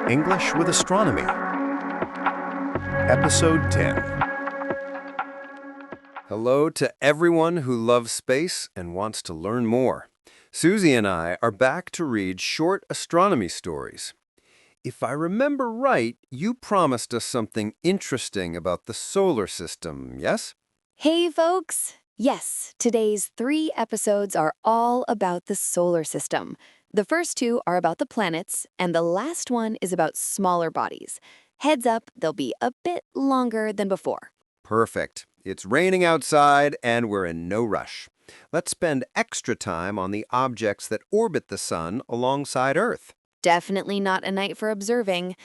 English with Astronomy, Episode 10. Hello to everyone who loves space and wants to learn more. Susie and I are back to read short astronomy stories. If I remember right, you promised us something interesting about the solar system, yes? Hey, folks! Yes, today's 3 episodes are all about the solar system. The first 2 are about the planets, and the last one is about smaller bodies. Heads up, they'll be a bit longer than before. Perfect. It's raining outside and we're in no rush. Let's spend extra time on the objects that orbit the sun alongside Earth. Definitely not a night for observing.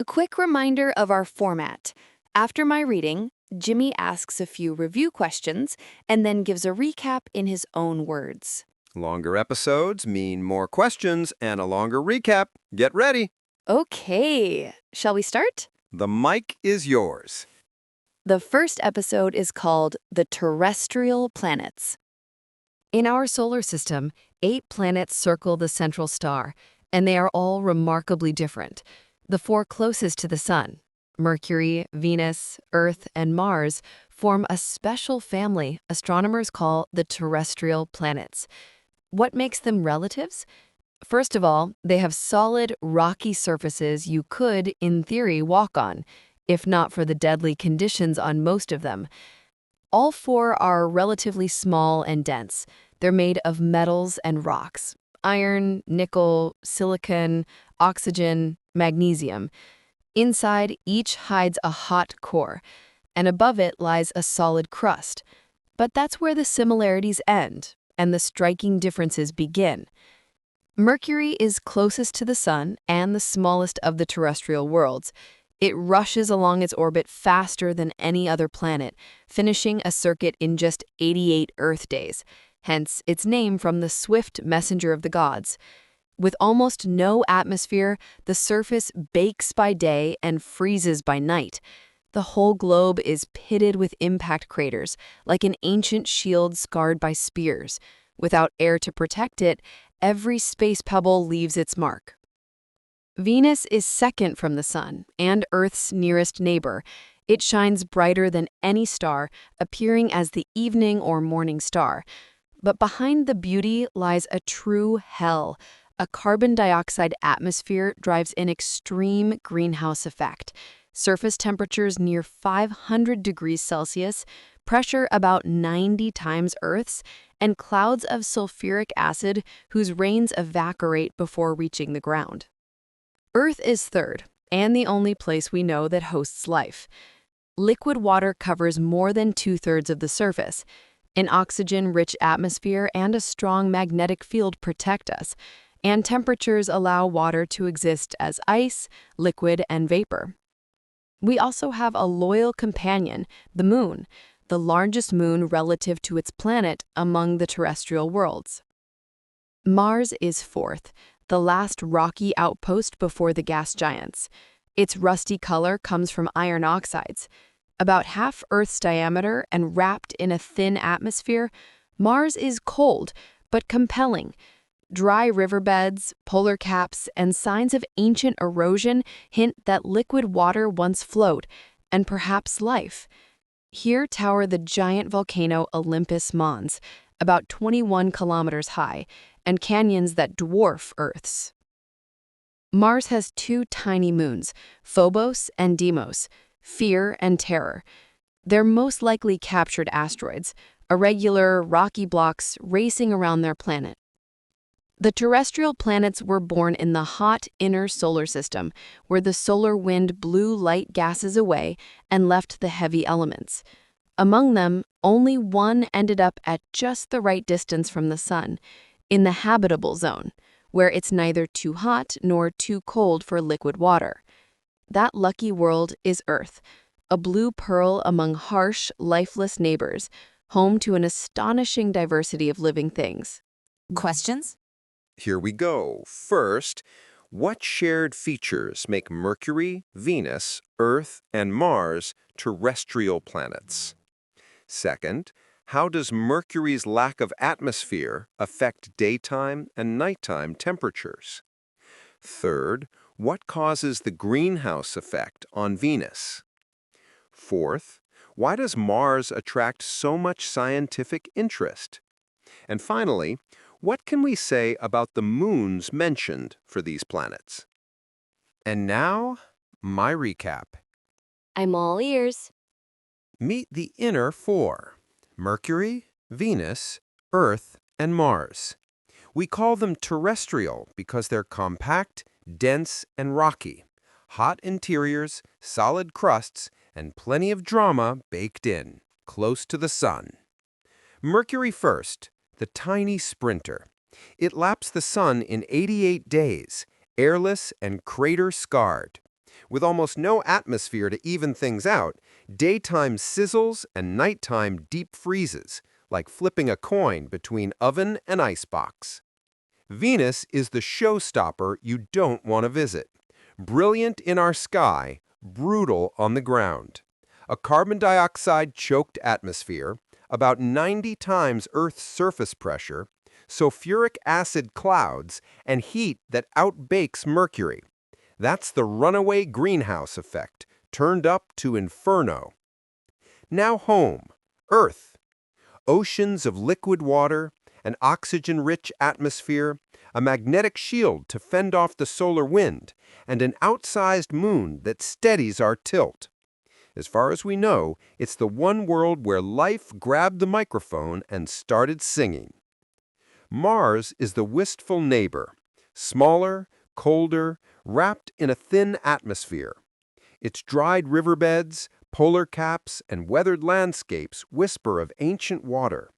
A quick reminder of our format. After my reading, Jimmy asks a few review questions and then gives a recap in his own words. Longer episodes mean more questions and a longer recap. Get ready. Okay, shall we start? The mic is yours. The first episode is called The Terrestrial Planets. In our solar system, 8 planets circle the central star, and they are all remarkably different. The 4 closest to the Sun, Mercury, Venus, Earth, and Mars, form a special family astronomers call the terrestrial planets. What makes them relatives? First of all, they have solid, rocky surfaces you could, in theory, walk on, if not for the deadly conditions on most of them. All 4 are relatively small and dense. They're made of metals and rocks: iron, nickel, silicon, oxygen, magnesium. Inside, each hides a hot core, and above it lies a solid crust. But that's where the similarities end, and the striking differences begin. Mercury is closest to the Sun and the smallest of the terrestrial worlds. It rushes along its orbit faster than any other planet, finishing a circuit in just 88 Earth days, hence its name from the swift messenger of the gods. With almost no atmosphere, the surface bakes by day and freezes by night. The whole globe is pitted with impact craters, like an ancient shield scarred by spears. Without air to protect it, every space pebble leaves its mark. Venus is second from the Sun and Earth's nearest neighbor. It shines brighter than any star, appearing as the evening or morning star. But behind the beauty lies a true hell. A carbon dioxide atmosphere drives an extreme greenhouse effect. Surface temperatures near 500 degrees Celsius, pressure about 90 times Earth's, and clouds of sulfuric acid whose rains evaporate before reaching the ground. Earth is third, and the only place we know that hosts life. Liquid water covers more than 2/3 of the surface. An oxygen-rich atmosphere and a strong magnetic field protect us, and temperatures allow water to exist as ice, liquid, and vapor. We also have a loyal companion, the Moon, the largest moon relative to its planet among the terrestrial worlds. Mars is fourth, the last rocky outpost before the gas giants. Its rusty color comes from iron oxides. About half Earth's diameter and wrapped in a thin atmosphere, Mars is cold but compelling. Dry riverbeds, polar caps, and signs of ancient erosion hint that liquid water once flowed, and perhaps life. Here tower the giant volcano Olympus Mons, about 21 kilometers high, and canyons that dwarf Earth's. Mars has 2 tiny moons, Phobos and Deimos, Fear and Terror. They're most likely captured asteroids, irregular, rocky blocks racing around their planet. The terrestrial planets were born in the hot inner solar system, where the solar wind blew light gases away and left the heavy elements. Among them, only one ended up at just the right distance from the Sun, in the habitable zone, where it's neither too hot nor too cold for liquid water. That lucky world is Earth, a blue pearl among harsh, lifeless neighbors, home to an astonishing diversity of living things. Questions? Here we go. First, what shared features make Mercury, Venus, Earth, and Mars terrestrial planets? Second, how does Mercury's lack of atmosphere affect daytime and nighttime temperatures? Third, what causes the greenhouse effect on Venus? Fourth, why does Mars attract so much scientific interest? And finally, what can we say about the moons mentioned for these planets? And now, my recap. I'm all ears. Meet the inner four: Mercury, Venus, Earth, and Mars. We call them terrestrial because they're compact, dense, and rocky. Hot interiors, solid crusts, and plenty of drama baked in, close to the sun. Mercury first, the tiny sprinter. It laps the sun in 88 days, airless and crater-scarred. With almost no atmosphere to even things out, daytime sizzles and nighttime deep freezes, like flipping a coin between oven and icebox. Venus is the showstopper you don't want to visit. Brilliant in our sky, brutal on the ground. A carbon dioxide-choked atmosphere, about 90 times Earth's surface pressure, sulfuric acid clouds, and heat that outbakes Mercury. That's the runaway greenhouse effect, turned up to inferno. Now home, Earth. Oceans of liquid water, an oxygen-rich atmosphere, a magnetic shield to fend off the solar wind, and an outsized moon that steadies our tilt. As far as we know, it's the one world where life grabbed the microphone and started singing. Mars is the wistful neighbor, smaller, colder, wrapped in a thin atmosphere. Its dried riverbeds, polar caps, and weathered landscapes whisper of ancient water.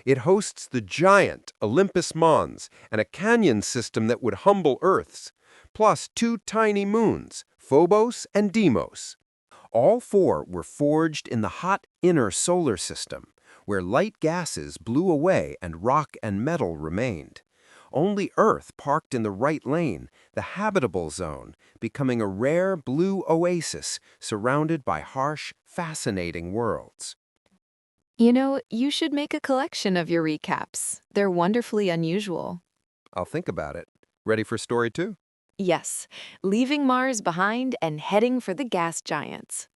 It hosts the giant Olympus Mons and a canyon system that would humble Earth's, plus two tiny moons, Phobos and Deimos. All four were forged in the hot inner solar system, where light gases blew away and rock and metal remained. Only Earth parked in the right lane, the habitable zone, becoming a rare blue oasis surrounded by harsh, fascinating worlds. You know, you should make a collection of your recaps. They're wonderfully unusual. I'll think about it. Ready for story two? Yes, leaving Mars behind and heading for the gas giants.